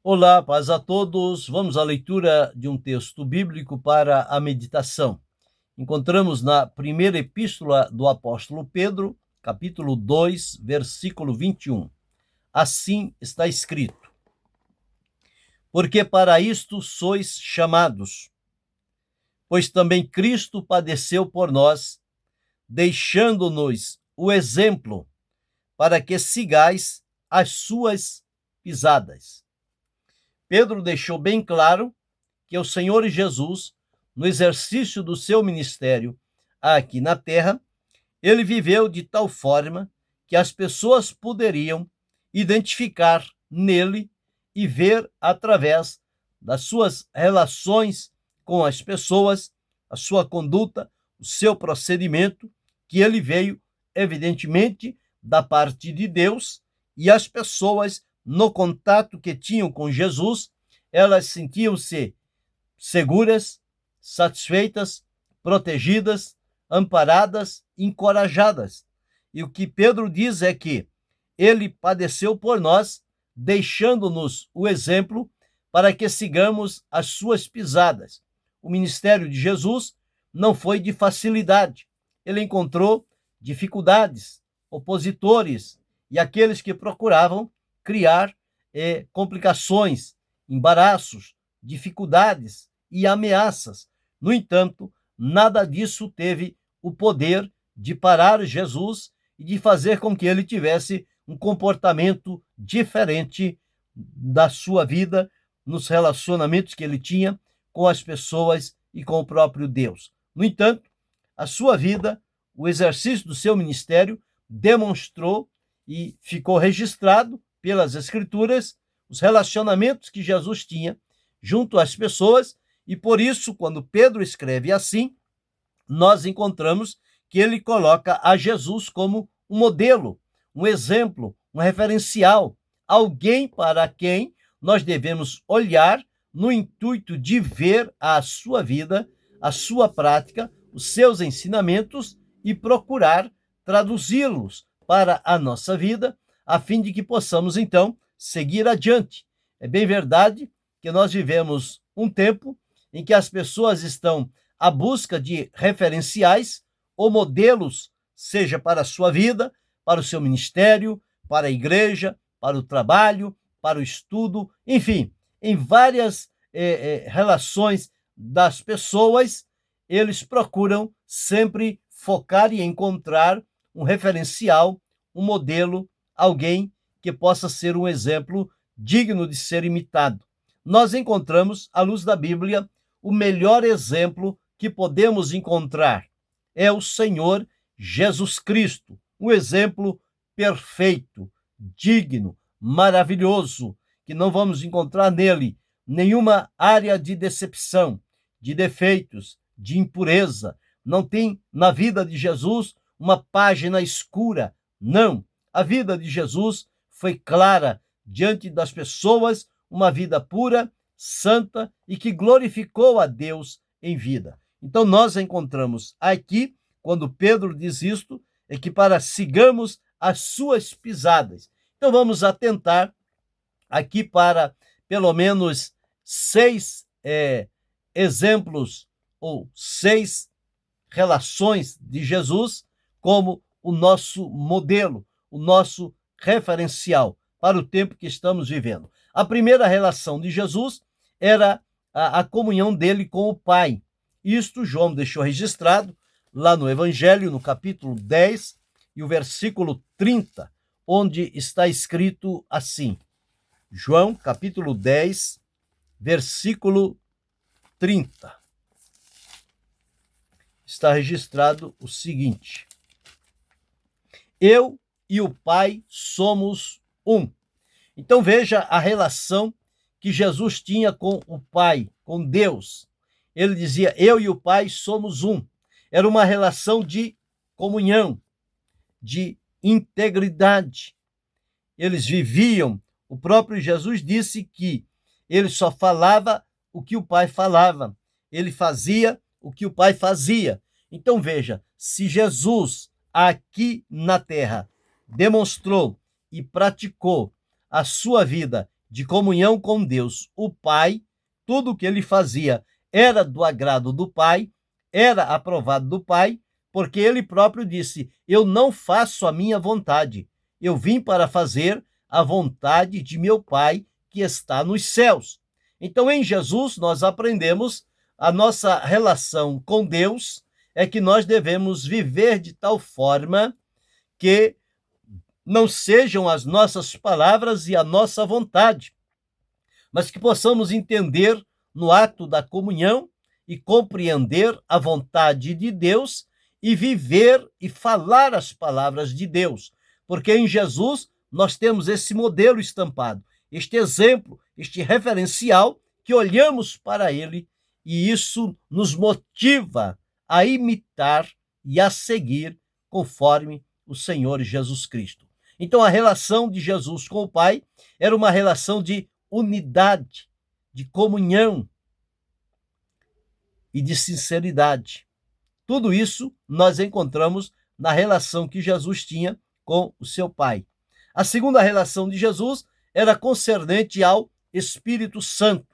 Olá, paz a todos. Vamos à leitura de um texto bíblico para a meditação. Encontramos na primeira epístola do apóstolo Pedro, capítulo 2, versículo 21. Assim está escrito: Porque para isto sois chamados, pois também Cristo padeceu por nós, deixando-nos o exemplo para que sigais as suas pisadas. Pedro deixou bem claro que o Senhor Jesus, no exercício do seu ministério aqui na terra, ele viveu de tal forma que as pessoas poderiam identificar nele e ver através das suas relações com as pessoas, a sua conduta, o seu procedimento, que ele veio, evidentemente, da parte de Deus, e as pessoas, no contato que tinham com Jesus, elas sentiam-se seguras, satisfeitas, protegidas, amparadas, encorajadas. E o que Pedro diz é que ele padeceu por nós, deixando-nos o exemplo para que sigamos as suas pisadas. O ministério de Jesus não foi de facilidade. Ele encontrou dificuldades, opositores e aqueles que procuravam criar complicações, embaraços, dificuldades e ameaças. No entanto, nada disso teve o poder de parar Jesus e de fazer com que ele tivesse um comportamento diferente da sua vida, nos relacionamentos que ele tinha com as pessoas e com o próprio Deus. No entanto, a sua vida, o exercício do seu ministério, demonstrou e ficou registrado pelas Escrituras os relacionamentos que Jesus tinha junto às pessoas, e por isso, quando Pedro escreve assim, nós encontramos que ele coloca a Jesus como um modelo, um exemplo, um referencial, alguém para quem nós devemos olhar no intuito de ver a sua vida, a sua prática, os seus ensinamentos e procurar traduzi-los para a nossa vida, a fim de que possamos, então, seguir adiante. É bem verdade que nós vivemos um tempo em que as pessoas estão à busca de referenciais ou modelos, seja para a sua vida, para o seu ministério, para a igreja, para o trabalho, para o estudo, enfim, em várias relações das pessoas, eles procuram sempre focar e encontrar um referencial, um modelo, alguém que possa ser um exemplo digno de ser imitado. Nós encontramos, à luz da Bíblia, o melhor exemplo que podemos encontrar. É o Senhor Jesus Cristo, um exemplo perfeito, digno, maravilhoso, que não vamos encontrar nele nenhuma área de decepção, de defeitos, de impureza. Não tem na vida de Jesus uma página escura. Não. A vida de Jesus foi clara diante das pessoas, uma vida pura, santa e que glorificou a Deus em vida. Então nós encontramos aqui, quando Pedro diz isto, é que para sigamos as suas pisadas. Então vamos atentar aqui para pelo menos 6 exemplos ou 6 relações de Jesus como o nosso modelo, o nosso referencial para o tempo que estamos vivendo. A primeira relação de Jesus era a comunhão dele com o Pai. Isto João deixou registrado lá no Evangelho, no capítulo 10 e o versículo 30, onde está escrito assim. João, capítulo 10, versículo 30. Está registrado o seguinte: Eu e o Pai somos um. Então veja a relação que Jesus tinha com o Pai, com Deus. Ele dizia, eu e o Pai somos um. Era uma relação de comunhão, de integridade. Eles viviam, o próprio Jesus disse que ele só falava o que o Pai falava. Ele fazia o que o Pai fazia. Então veja, se Jesus aqui na terra demonstrou e praticou a sua vida de comunhão com Deus, o Pai. Tudo o que ele fazia era do agrado do Pai, era aprovado do Pai, porque ele próprio disse: eu não faço a minha vontade, eu vim para fazer a vontade de meu Pai que está nos céus. Então, em Jesus, nós aprendemos a nossa relação com Deus é que nós devemos viver de tal forma que não sejam as nossas palavras e a nossa vontade, mas que possamos entender no ato da comunhão e compreender a vontade de Deus e viver e falar as palavras de Deus, porque em Jesus nós temos esse modelo estampado, este exemplo, este referencial que olhamos para ele e isso nos motiva a imitar e a seguir conforme o Senhor Jesus Cristo. Então, a relação de Jesus com o Pai era uma relação de unidade, de comunhão e de sinceridade. Tudo isso nós encontramos na relação que Jesus tinha com o seu Pai. A segunda relação de Jesus era concernente ao Espírito Santo.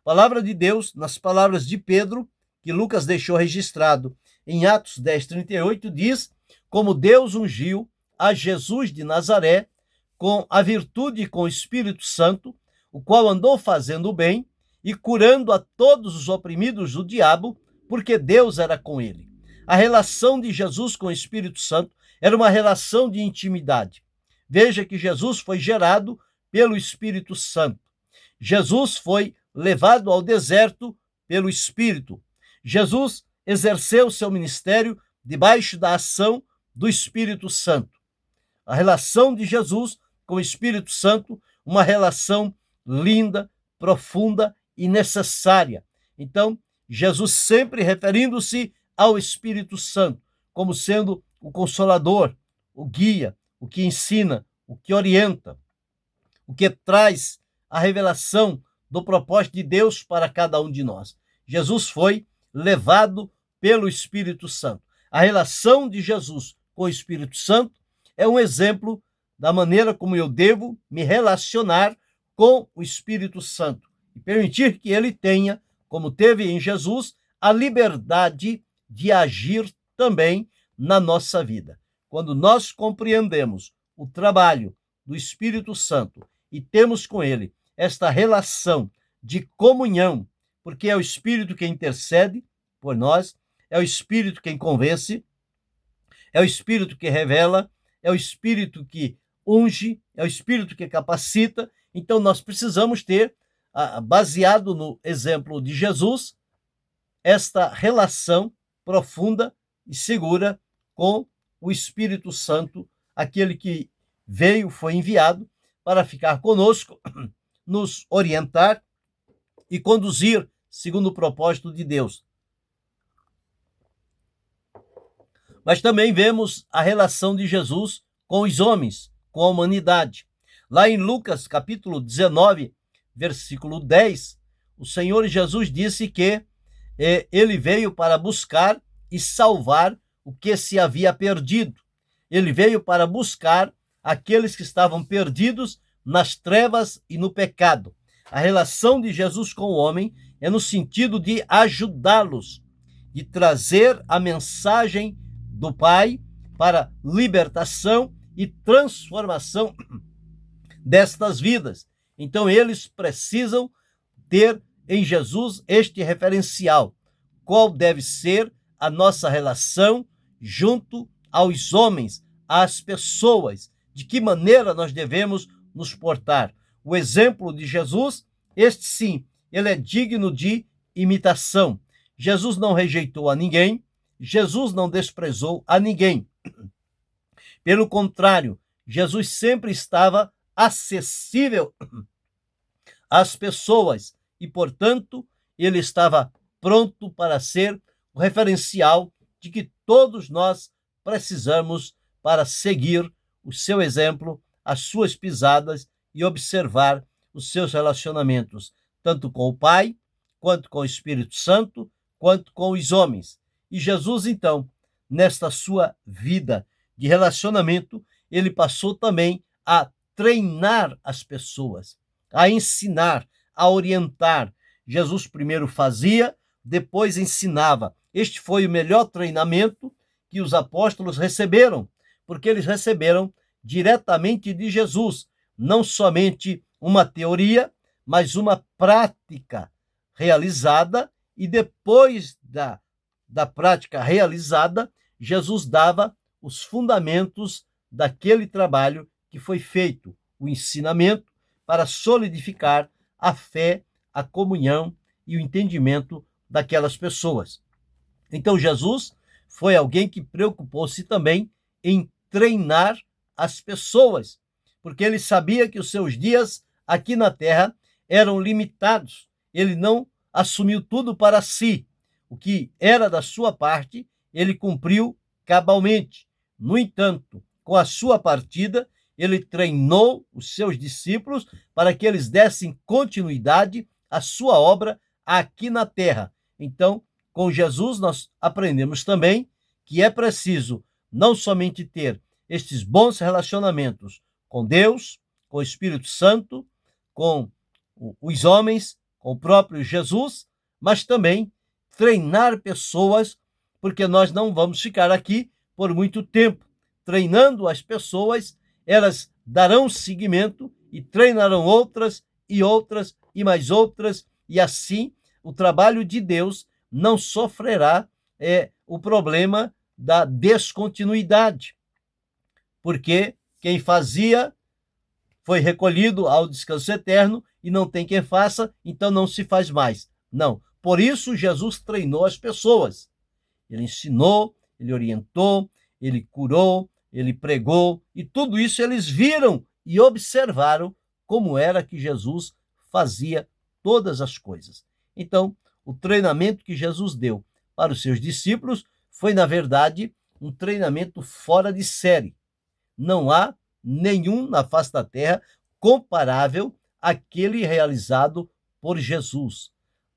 A palavra de Deus, nas palavras de Pedro, que Lucas deixou registrado em Atos 10:38, diz: como Deus ungiu a Jesus de Nazaré com a virtude e com o Espírito Santo, o qual andou fazendo o bem e curando a todos os oprimidos do diabo, porque Deus era com ele. A relação de Jesus com o Espírito Santo era uma relação de intimidade. Veja que Jesus foi gerado pelo Espírito Santo. Jesus foi levado ao deserto pelo Espírito. Jesus exerceu seu ministério debaixo da ação do Espírito Santo. A relação de Jesus com o Espírito Santo, uma relação linda, profunda e necessária. Então, Jesus sempre referindo-se ao Espírito Santo como sendo o consolador, o guia, o que ensina, o que orienta, o que traz a revelação do propósito de Deus para cada um de nós. Jesus foi levado pelo Espírito Santo. A relação de Jesus com o Espírito Santo é um exemplo da maneira como eu devo me relacionar com o Espírito Santo e permitir que ele tenha, como teve em Jesus, a liberdade de agir também na nossa vida. Quando nós compreendemos o trabalho do Espírito Santo e temos com ele esta relação de comunhão, porque é o Espírito quem intercede por nós, é o Espírito quem convence, é o Espírito que revela, é o Espírito que unge, é o Espírito que capacita. Então nós precisamos ter, baseado no exemplo de Jesus, esta relação profunda e segura com o Espírito Santo, aquele que veio, foi enviado para ficar conosco, nos orientar e conduzir segundo o propósito de Deus. Mas também vemos a relação de Jesus com os homens, com a humanidade. Lá em Lucas, capítulo 19, versículo 10, o Senhor Jesus disse que ele veio para buscar e salvar o que se havia perdido. Ele veio para buscar aqueles que estavam perdidos nas trevas e no pecado. A relação de Jesus com o homem é no sentido de ajudá-los, de trazer a mensagem do Pai para libertação e transformação destas vidas. Então eles precisam ter em Jesus este referencial. Qual deve ser a nossa relação junto aos homens, às pessoas? De que maneira nós devemos nos portar? O exemplo de Jesus, este sim, ele é digno de imitação. Jesus não rejeitou a ninguém, Jesus não desprezou a ninguém. Pelo contrário, Jesus sempre estava acessível às pessoas e, portanto, ele estava pronto para ser o referencial de que todos nós precisamos para seguir o seu exemplo, as suas pisadas e observar os seus relacionamentos, tanto com o Pai, quanto com o Espírito Santo, quanto com os homens. E Jesus, então, nesta sua vida de relacionamento, ele passou também a treinar as pessoas. a ensinar, a orientar. Jesus primeiro fazia, depois ensinava. Este foi o melhor treinamento que os apóstolos receberam, porque eles receberam diretamente de Jesus, não somente uma teoria, mas uma prática realizada, e depois da prática realizada, Jesus dava os fundamentos daquele trabalho que foi feito, o ensinamento, para solidificar a fé, a comunhão e o entendimento daquelas pessoas. Então, Jesus foi alguém que preocupou-se também em treinar as pessoas, porque ele sabia que os seus dias aqui na terra eram limitados. Ele não assumiu tudo para si. O que era da sua parte, ele cumpriu cabalmente. No entanto, com a sua partida, ele treinou os seus discípulos para que eles dessem continuidade à sua obra aqui na terra. Então, com Jesus, nós aprendemos também que é preciso não somente ter estes bons relacionamentos com Deus, com o Espírito Santo, com os homens, com o próprio Jesus, mas também treinar pessoas, porque nós não vamos ficar aqui por muito tempo. Treinando as pessoas, elas darão seguimento e treinarão outras e outras e mais outras, e assim o trabalho de Deus não sofrerá o problema da descontinuidade, porque quem fazia foi recolhido ao descanso eterno e não tem quem faça, então não se faz mais. Não. Por isso Jesus treinou as pessoas. Ele ensinou, ele orientou, ele curou, ele pregou, e tudo isso eles viram e observaram como era que Jesus fazia todas as coisas. Então, o treinamento que Jesus deu para os seus discípulos foi, na verdade, um treinamento fora de série. Não há nenhum na face da terra comparável àquele realizado por Jesus.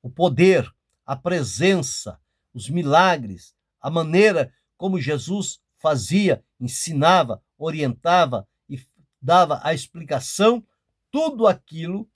O poder, a presença, os milagres, a maneira como Jesus fazia, ensinava, orientava e dava a explicação, tudo aquilo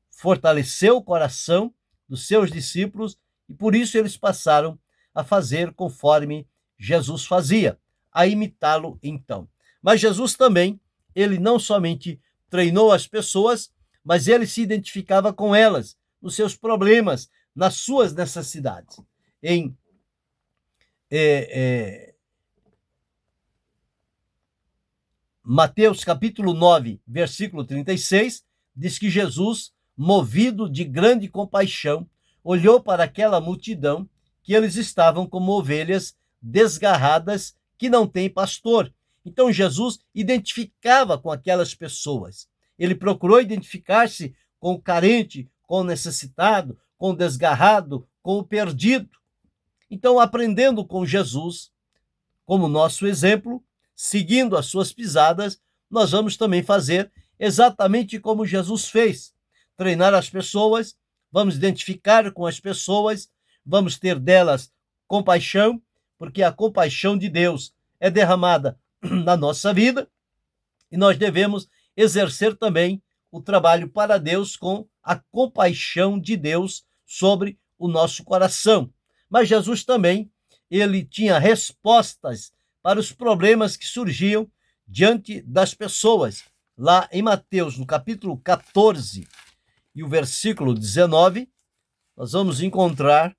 fortaleceu o coração dos seus discípulos e por isso eles passaram a fazer conforme Jesus fazia, a imitá-lo então. Mas Jesus também, ele não somente treinou as pessoas, mas ele se identificava com elas, nos seus problemas, nas suas necessidades. Em Mateus capítulo 9, versículo 36, diz que Jesus, movido de grande compaixão, olhou para aquela multidão, que eles estavam como ovelhas desgarradas que não têm pastor. Então Jesus identificava com aquelas pessoas. Ele procurou identificar-se com o carente, com o necessitado, com o desgarrado, com o perdido. Então, aprendendo com Jesus, como nosso exemplo, seguindo as suas pisadas, nós vamos também fazer exatamente como Jesus fez. Treinar as pessoas, vamos identificar com as pessoas, vamos ter delas compaixão, porque a compaixão de Deus é derramada na nossa vida e nós devemos exercer também o trabalho para Deus com a compaixão de Deus sobre o nosso coração. Mas Jesus também, ele tinha respostas para os problemas que surgiam diante das pessoas. Lá em Mateus, no capítulo 14 e o versículo 19, nós vamos encontrar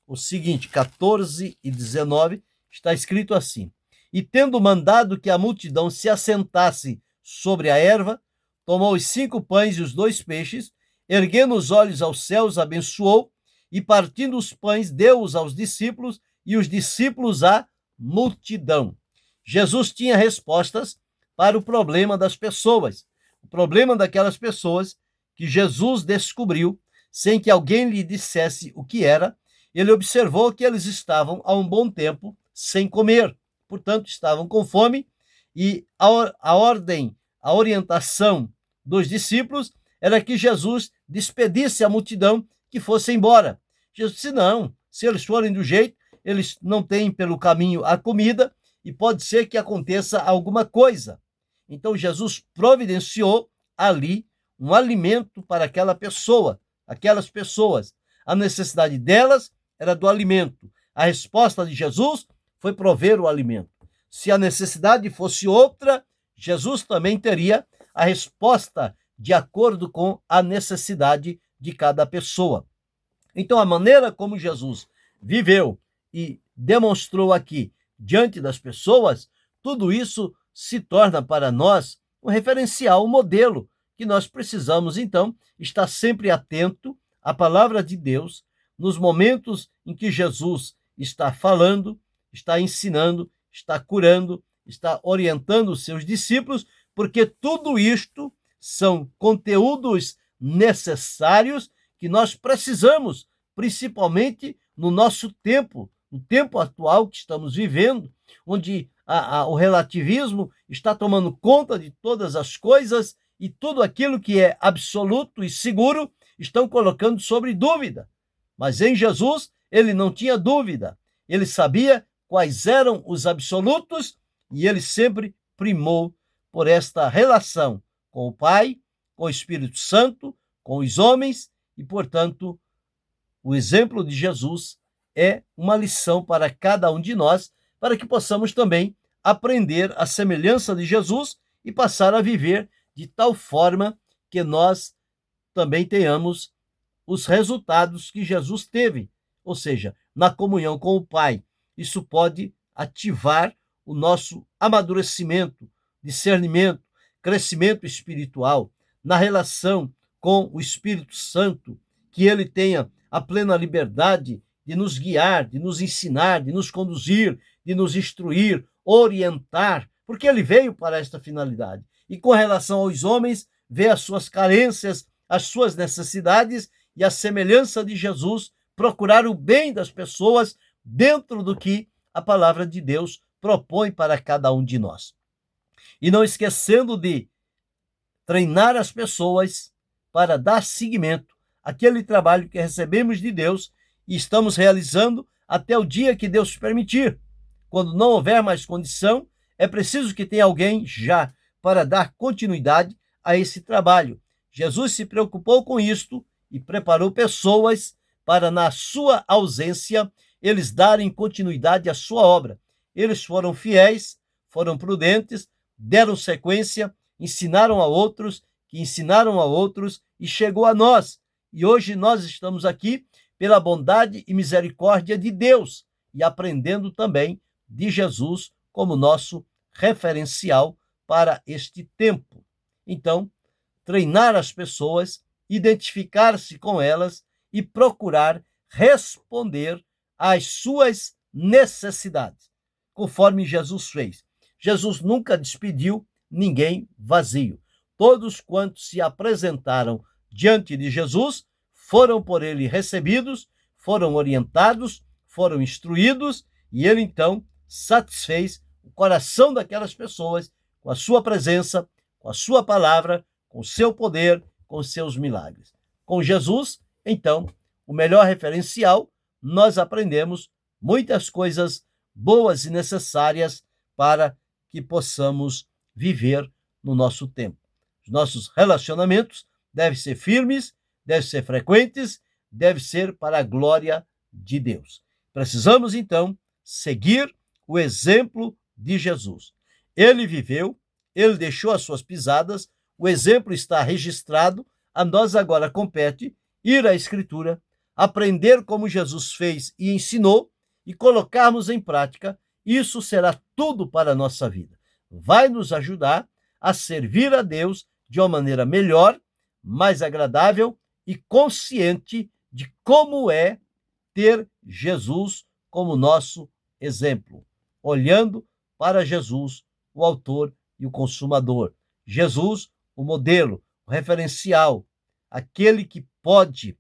o seguinte, 14 e 19, está escrito assim: E tendo mandado que a multidão se assentasse sobre a erva, tomou os 5 pães e os 2 peixes, erguendo os olhos aos céus, abençoou, e partindo os pães, deu-os aos discípulos, e os discípulos à multidão. Jesus tinha respostas para o problema das pessoas, o problema daquelas pessoas que Jesus descobriu sem que alguém lhe dissesse o que era. Ele observou que eles estavam há um bom tempo sem comer, portanto estavam com fome, e a ordem, a orientação dos discípulos era que Jesus despedisse a multidão, que fosse embora. Jesus disse, não, se eles forem do jeito, eles não têm pelo caminho a comida e pode ser que aconteça alguma coisa. Então Jesus providenciou ali um alimento para aquela pessoa, aquelas pessoas. A necessidade delas era do alimento. A resposta de Jesus foi prover o alimento. Se a necessidade fosse outra, Jesus também teria a resposta de acordo com a necessidade de cada pessoa. Então, a maneira como Jesus viveu e demonstrou aqui diante das pessoas, tudo isso se torna para nós um referencial, um modelo que nós precisamos, então, estar sempre atento à palavra de Deus nos momentos em que Jesus está falando, está ensinando, está curando, está orientando os seus discípulos, porque tudo isto são conteúdos necessários que nós precisamos, principalmente no nosso tempo, no tempo atual que estamos vivendo, onde o relativismo está tomando conta de todas as coisas e tudo aquilo que é absoluto e seguro estão colocando sobre dúvida. Mas em Jesus, ele não tinha dúvida. Ele sabia quais eram os absolutos e ele sempre primou por esta relação com o Pai, com o Espírito Santo, com os homens e, portanto, o exemplo de Jesus é uma lição para cada um de nós, para que possamos também aprender a semelhança de Jesus e passar a viver de tal forma que nós também tenhamos os resultados que Jesus teve, ou seja, na comunhão com o Pai. Isso pode ativar o nosso amadurecimento, discernimento, crescimento espiritual, na relação com o Espírito Santo, que ele tenha a plena liberdade de nos guiar, de nos ensinar, de nos conduzir, de nos instruir, orientar, porque ele veio para esta finalidade. E com relação aos homens, vê as suas carências, as suas necessidades e a semelhança de Jesus, procurar o bem das pessoas dentro do que a palavra de Deus propõe para cada um de nós. E não esquecendo de treinar as pessoas para dar seguimento àquele trabalho que recebemos de Deus e estamos realizando até o dia que Deus permitir. Quando não houver mais condição, é preciso que tenha alguém já para dar continuidade a esse trabalho. Jesus se preocupou com isto e preparou pessoas para, na sua ausência, eles darem continuidade à sua obra. Eles foram fiéis, foram prudentes, deram sequência, ensinaram a outros, que ensinaram a outros e chegou a nós. E hoje nós estamos aqui pela bondade e misericórdia de Deus e aprendendo também de Jesus como nosso referencial para este tempo. Então, treinar as pessoas, identificar-se com elas e procurar responder às suas necessidades, conforme Jesus fez. Jesus nunca despediu ninguém vazio. Todos quantos se apresentaram diante de Jesus foram por ele recebidos, foram orientados, foram instruídos e ele então satisfez o coração daquelas pessoas com a sua presença, com a sua palavra, com o seu poder, com os seus milagres. Com Jesus, então, o melhor referencial, nós aprendemos muitas coisas boas e necessárias para que possamos viver no nosso tempo. Os nossos relacionamentos devem ser firmes, devem ser frequentes, devem ser para a glória de Deus. Precisamos, então, seguir o exemplo de Jesus. Ele viveu, ele deixou as suas pisadas, o exemplo está registrado, a nós agora compete ir à Escritura, aprender como Jesus fez e ensinou e colocarmos em prática. Isso será tudo para a nossa vida. Vai nos ajudar a servir a Deus de uma maneira melhor, mais agradável e consciente de como é ter Jesus como nosso exemplo, olhando para Jesus, o autor e o consumador. Jesus, o modelo, o referencial, aquele que pode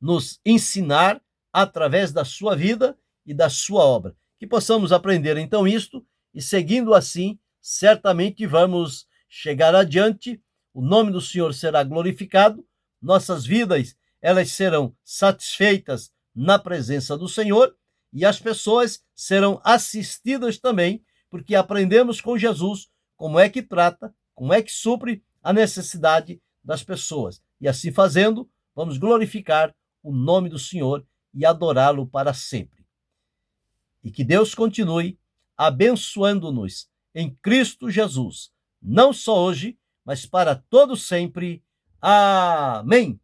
nos ensinar através da sua vida e da sua obra. Que possamos aprender então isto e seguindo assim, certamente vamos chegar adiante, o nome do Senhor será glorificado, nossas vidas, elas serão satisfeitas na presença do Senhor e as pessoas serão assistidas também, porque aprendemos com Jesus como é que trata, como é que supre a necessidade das pessoas. E assim fazendo, vamos glorificar o nome do Senhor e adorá-lo para sempre. E que Deus continue abençoando-nos em Cristo Jesus, não só hoje, mas para todo sempre. Amém.